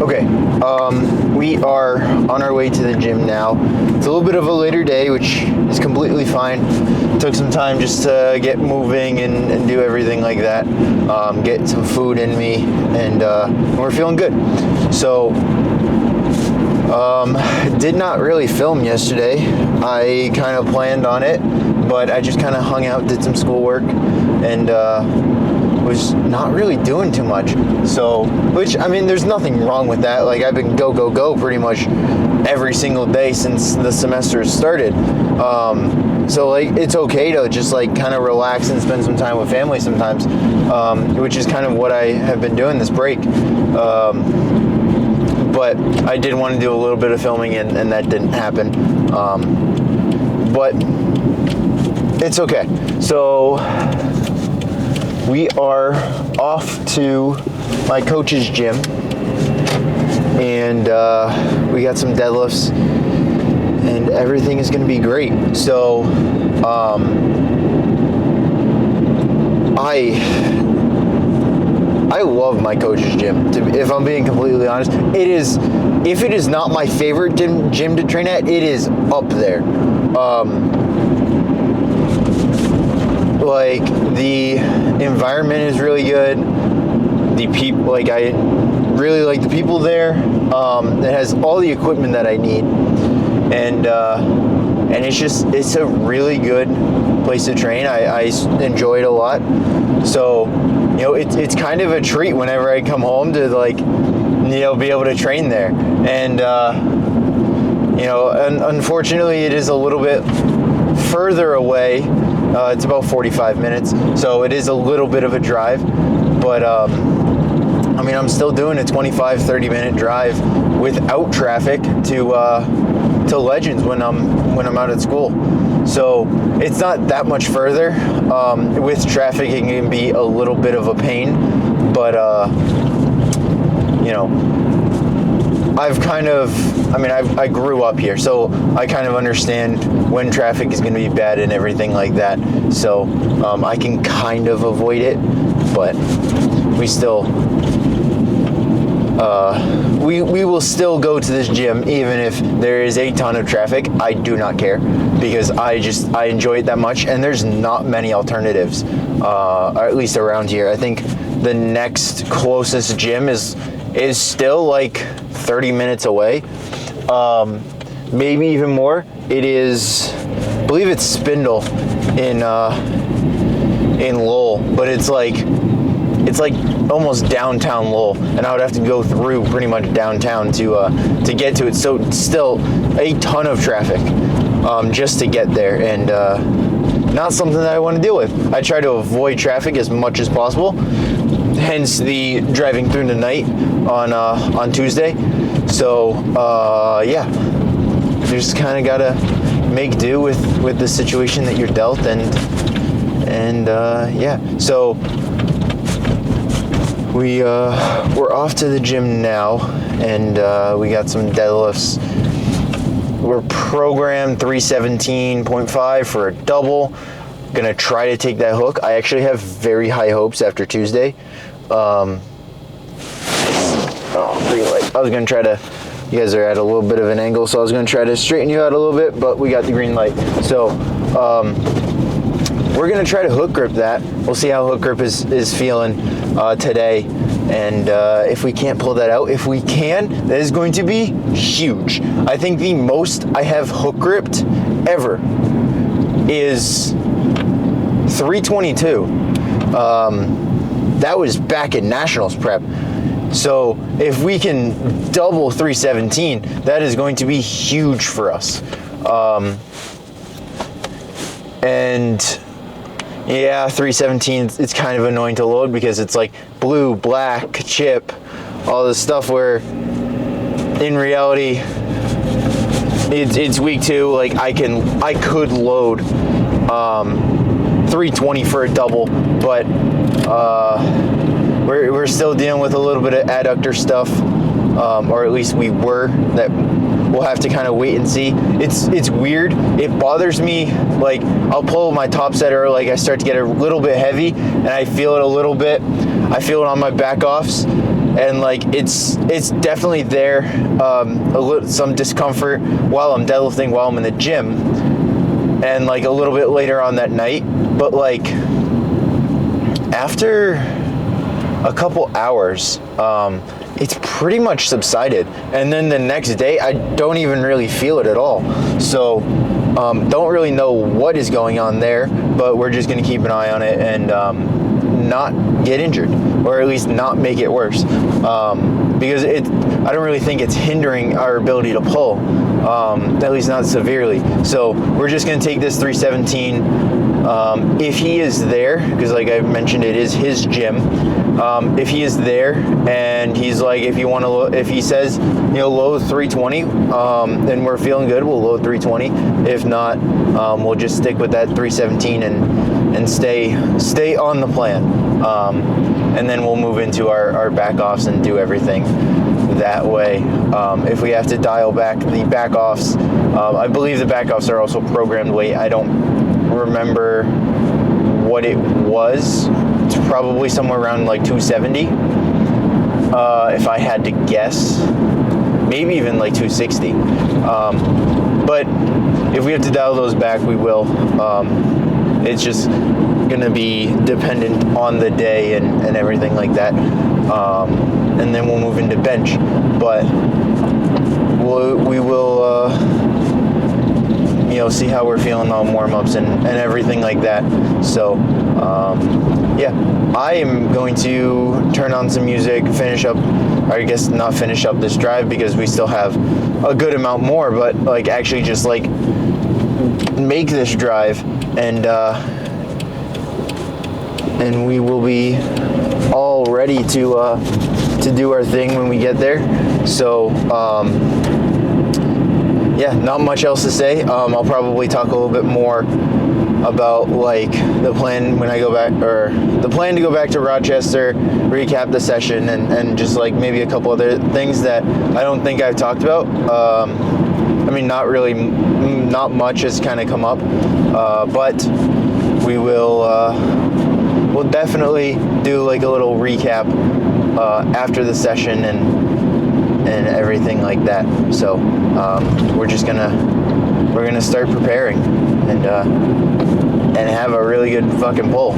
Okay, we are on our way to the gym now. It's a little bit of a later day, which is completely fine. Took some time just to get moving and do everything like that. Get some food in me, and we're feeling good. So, did not really film yesterday. I kind of planned on it, but I just kind of hung out, did some schoolwork, and was not really doing too much. So, which, I mean, there's nothing wrong with that. Like, I've been go pretty much every single day since the semester started. So, like, it's okay to just, like, kind of relax and spend some time with family sometimes, which is kind of what I have been doing this break. But I did want to do a little bit of filming, and that didn't happen. But it's okay. So, we are off to my coach's gym, and we got some deadlifts, and everything is going to be great. So, I love my coach's gym. If I'm being completely honest, if it is not my favorite gym to train at, it is up there. Like, the environment is really good. The people, like, I really like the people there. It has all the equipment that I need, and it's a really good place to train. I enjoy it a lot. So, you know, it's kind of a treat whenever I come home to, like, you know, be able to train there. And you know, unfortunately, it is a little bit further away. It's about 45 minutes, so it is a little bit of a drive, but I mean, I'm still doing a 25-30 minute drive without traffic to Legends when I'm out at school. So it's not that much further. With traffic, it can be a little bit of a pain, but you know, I grew up here, so I kind of understand when traffic is going to be bad and everything like that. So I can kind of avoid it, but we still, we will still go to this gym even if there is a ton of traffic. I do not care, because I enjoy it that much, and there's not many alternatives, or at least around here. I think the next closest gym is still like 30 minutes away, maybe even more. It is, I believe it's Spindle in Lowell, but it's like almost downtown Lowell, and I would have to go through pretty much downtown to get to it. So it's still a ton of traffic just to get there, and not something that I want to deal with. I try to avoid traffic as much as possible. Hence the driving through the night on Tuesday. So yeah, just kind of gotta make do with the situation that you're dealt, and yeah. So we're off to the gym now, and we got some deadlifts. We're programmed 317.5 for a double. Gonna try to take that hook. I actually have very high hopes after Tuesday. Green light. I was gonna try to, you guys are at a little bit of an angle, so I was gonna try to straighten you out a little bit, but we got the green light. So we're gonna try to hook grip that. We'll see how hook grip is feeling today. And if we can't pull that out, if we can, that is going to be huge. I think the most I have hook gripped ever is 322. That was back in nationals prep. So if we can double 317, that is going to be huge for us. And yeah, 317, it's kind of annoying to load because it's like blue, black, chip, all this stuff where in reality it's week 2. Like I could load 320 for a double, but we're still dealing with a little bit of adductor stuff, or at least we were. That we'll have to kind of wait and see. It's weird. It bothers me. Like I'll pull my top setter, like I start to get a little bit heavy, and I feel it a little bit. I feel it on my back offs, and like it's definitely there. Some discomfort while I'm deadlifting, while I'm in the gym, and like a little bit later on that night. But like after a couple hours, it's pretty much subsided, and then the next day I don't even really feel it at all. So don't really know what is going on there, but we're just going to keep an eye on it and not get injured, or at least not make it worse, because I don't really think it's hindering our ability to pull, at least not severely. So we're just going to take this 317. If he is there, because like I mentioned, it is his gym. If he is there and he's like, if he says, load 320, then we're feeling good, we'll load 320. If not, we'll just stick with that 317 and stay on the plan. And then we'll move into our back offs and do everything that way. If we have to dial back the back offs, I believe the back offs are also programmed weight. I don't remember what it was. It's probably somewhere around like 270, if I had to guess, maybe even like 260. But if we have to dial those back, we will. It's just gonna be dependent on the day and everything like that. And then we'll move into bench, but we will see how we're feeling on warm-ups and everything like that. So yeah, I am going to turn on some music, finish up, or I guess not finish up this drive because we still have a good amount more, but like actually just like make this drive, and we will be all ready to do our thing when we get there. So yeah, not much else to say. I'll probably talk a little bit more about like the plan when I go back, or the plan to go back to Rochester, recap the session, and just like maybe a couple other things that I don't think I've talked about. I mean, not really, not much has kind of come up, but we will we'll definitely do like a little recap after the session and everything like that. So we're gonna start preparing and have a really good fucking pull.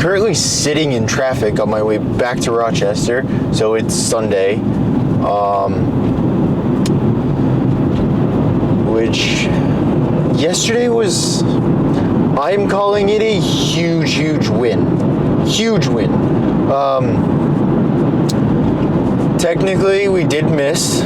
Currently sitting in traffic on my way back to Rochester, so it's Sunday, which yesterday was, I'm calling it a huge win. Huge win. Technically, we did miss,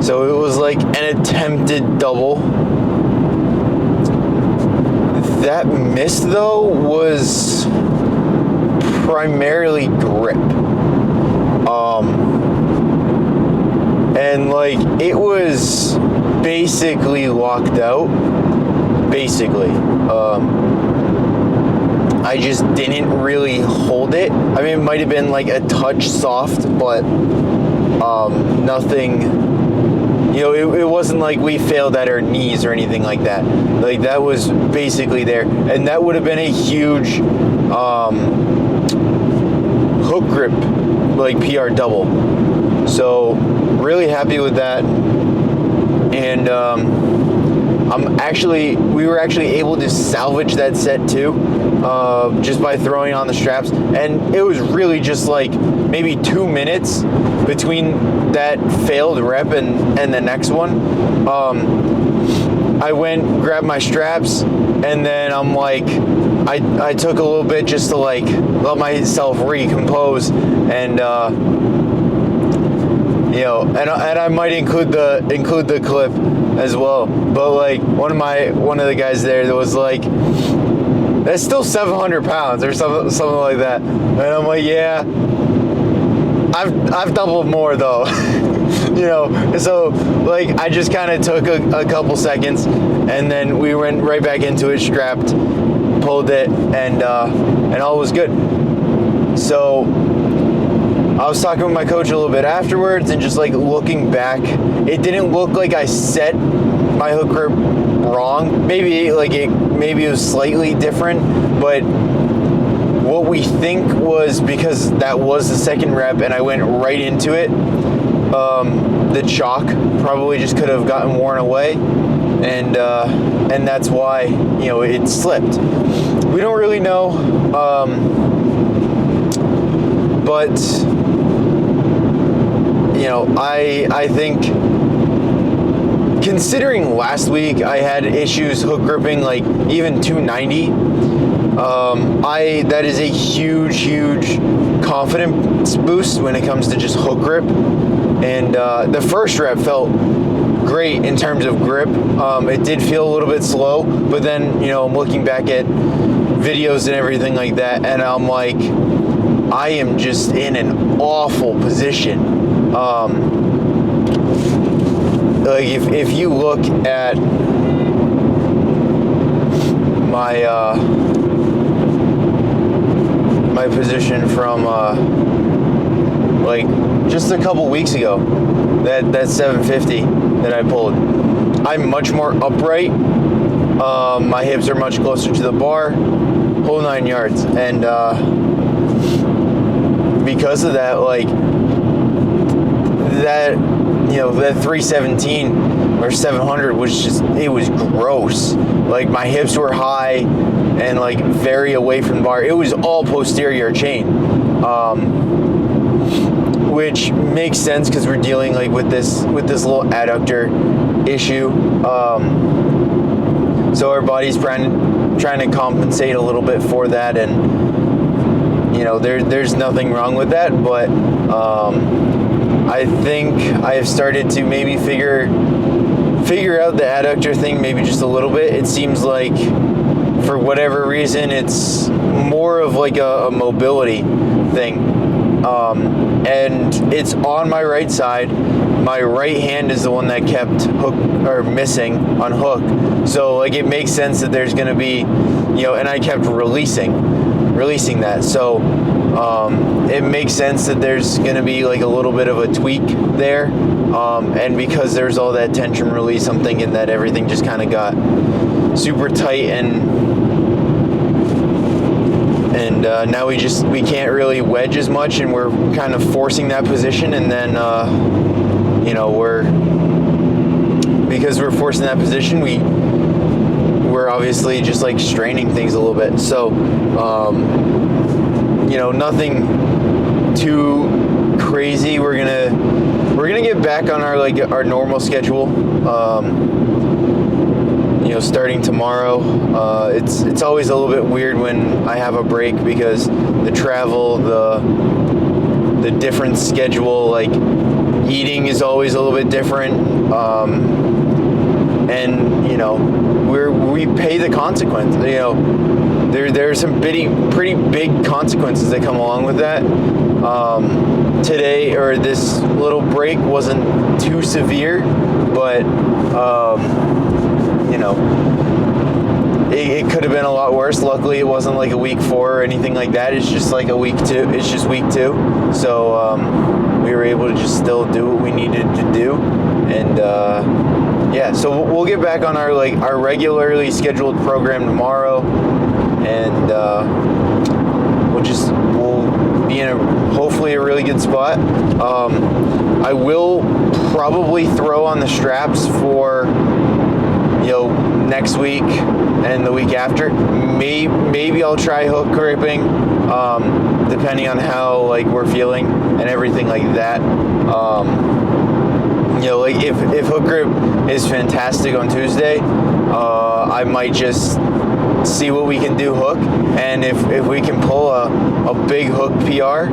so it was like an attempted double. That miss, though, was primarily grip. And like, it was basically locked out. Basically. I just didn't really hold it. I mean, it might have been like a touch soft, but nothing. You know, it wasn't like we failed at our knees or anything like that. Like, that was basically there. And that would have been a huge hook grip, like, PR double. So, really happy with that. And we were actually able to salvage that set too, just by throwing on the straps. And it was really just like maybe 2 minutes between that failed rep and the next one. I went, grabbed my straps, and then I'm like, I took a little bit just to like let myself recompose, and you know, and I might include the clip as well. But like one of the guys there was like, that's still 700 pounds or something like that. And I'm like, yeah, I've doubled more though. You know, so like I just kind of took a couple seconds, and then we went right back into it, strapped, pulled it, and all was good. So I was talking with my coach a little bit afterwards, and just like looking back, it didn't look like I set my hook grip wrong. Maybe it was slightly different, but what we think was because that was the second rep and I went right into it, the chalk probably just could have gotten worn away, and that's why, you know, it slipped. We don't really know, but you know, I think, considering last week I had issues hook gripping like even 290, that is a huge confidence boost when it comes to just hook grip. And the first rep felt great in terms of grip. It did feel a little bit slow, but then, you know, I'm looking back at videos and everything like that, and I'm like, I am just in an awful position. Like if you look at my position from like just a couple weeks ago, that 750 that I pulled, I'm much more upright. My hips are much closer to the bar, whole 9 yards, and because of that, like that, you know, that 317 or 700 was just, it was gross. Like my hips were high and like very away from the bar. It was all posterior chain, which makes sense because we're dealing like with this little adductor issue. So our body's trying to compensate a little bit for that, and you know, there's nothing wrong with that, but I think I have started to maybe figure out the adductor thing maybe just a little bit. It seems like for whatever reason it's more of like a mobility thing, and it's on my right side. My right hand is the one that kept missing on hook, so like it makes sense that there's going to be, you know, and I kept releasing that, so it makes sense that there's going to be like a little bit of a tweak there, and because there's all that tension release, I'm thinking that everything just kind of got super tight, and now we can't really wedge as much, and we're kind of forcing that position, and then you know, because we're forcing that position, we're we're obviously just like straining things a little bit. So, nothing too crazy. We're gonna get back on our normal schedule. Starting tomorrow. It's always a little bit weird when I have a break because the travel, the different schedule, like eating is always a little bit different. And we pay the consequence. There's some pretty big consequences that come along with that. Today, or this little break, wasn't too severe, but it could have been a lot worse. Luckily, it wasn't like a week 4 or anything like that. It's just like a week 2. It's just week 2. So we were able to just still do what we needed to do, and so we'll get back on our regularly scheduled program tomorrow, and we'll be in hopefully a really good spot. I will probably throw on the straps for next week and the week after. Maybe I'll try hook gripping, depending on how we're feeling and everything like that. If hook grip is fantastic on Tuesday, I might just see what we can do hook, and if we can pull a big hook PR,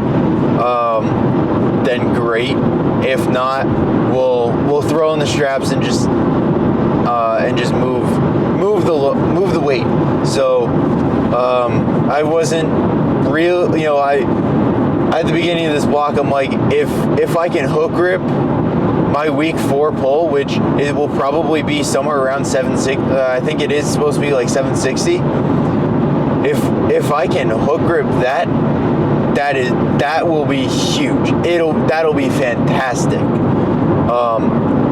then great. If not, we'll throw in the straps and just move the weight. So I wasn't real. At the beginning of this block, I'm like, if I can hook grip my week 4 pull, which it will probably be somewhere around 760. I think it is supposed to be 760. If I can hook grip that will be huge. That'll be fantastic.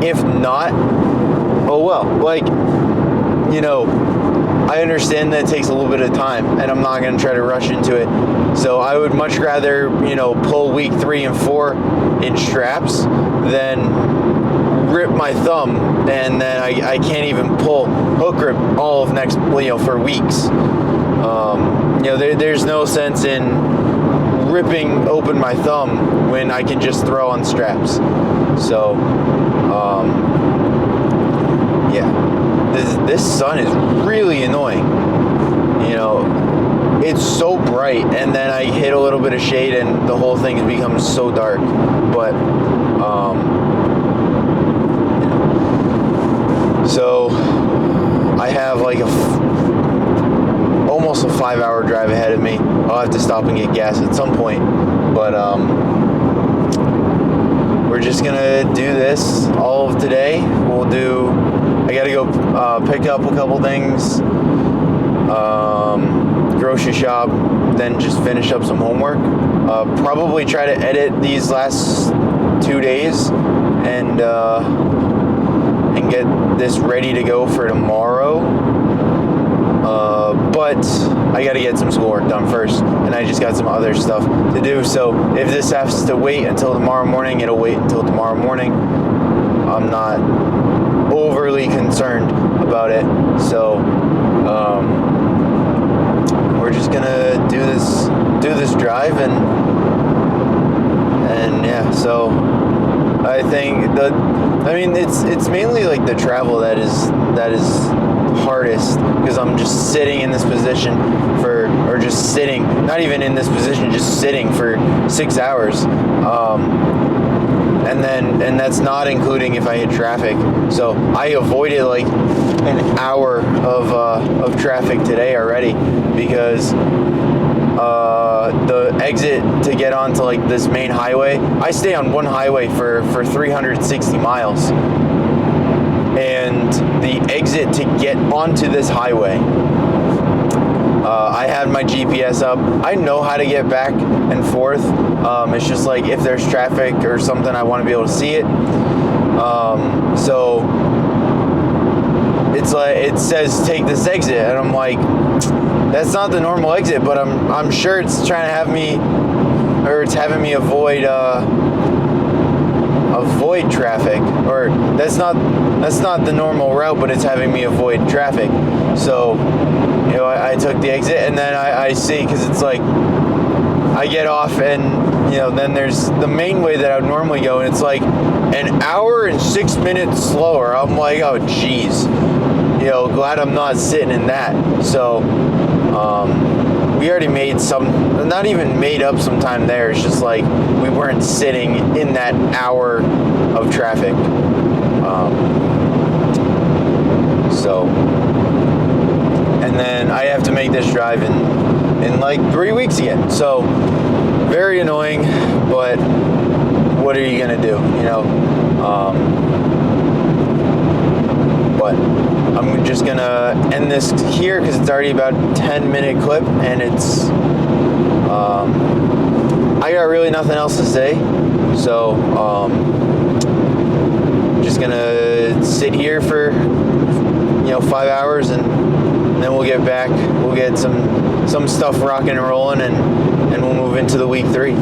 If not, oh well. I understand that it takes a little bit of time, and I'm not going to try to rush into it. So I would much rather, pull week 3 and 4 in straps than rip my thumb, and then I can't even pull hook grip all of next, for weeks. There's no sense in ripping open my thumb when I can just throw on straps. So, this sun is really annoying. It's so bright, and then I hit a little bit of shade, and the whole thing has become so dark. But, so I have almost a 5-hour drive ahead of me. I'll have to stop and get gas at some point, but we're just gonna do this all of today. I gotta go pick up a couple things, grocery shop, then just finish up some homework. Probably try to edit these last 2 days and get this ready to go for tomorrow. But I got to get some schoolwork done first, and I just got some other stuff to do. So if this has to wait until tomorrow morning, it'll wait until tomorrow morning. I'm not overly concerned about it. So we're just gonna do this drive, and yeah. So I think it's mainly the travel that is hardest, because I'm just sitting in this position not even in this position, just sitting for 6 hours. And that's not including if I hit traffic. So I avoided an hour of traffic today already, because the exit to get onto this main highway, I stay on one highway for 360 miles. And the exit to get onto this highway, I had my GPS up. I know how to get back and forth. It's just if there's traffic or something, I want to be able to see it. So it's it says take this exit, and I'm like, that's not the normal exit, but I'm sure it's trying to have me, or it's having me avoid traffic, or that's not that's not the normal route, but it's having me avoid traffic. So, you know, I took the exit, and then I see, because it's like, I get off, and, you know, then there's the main way that I would normally go, and it's like an hour and 6 minutes slower. I'm like, oh, geez. You know, glad I'm not sitting in that. So, we already made not even made up some time there. It's just like we weren't sitting in that hour of traffic. And then I have to make this drive in like 3 weeks again. So, very annoying, but what are you gonna do, you know? But I'm just gonna end this here because it's already about a 10-minute clip, and it's I got really nothing else to say, so just gonna sit here for, you know, 5 hours, and then we'll get back. We'll get some stuff rocking and rolling, and we'll move into the week 3.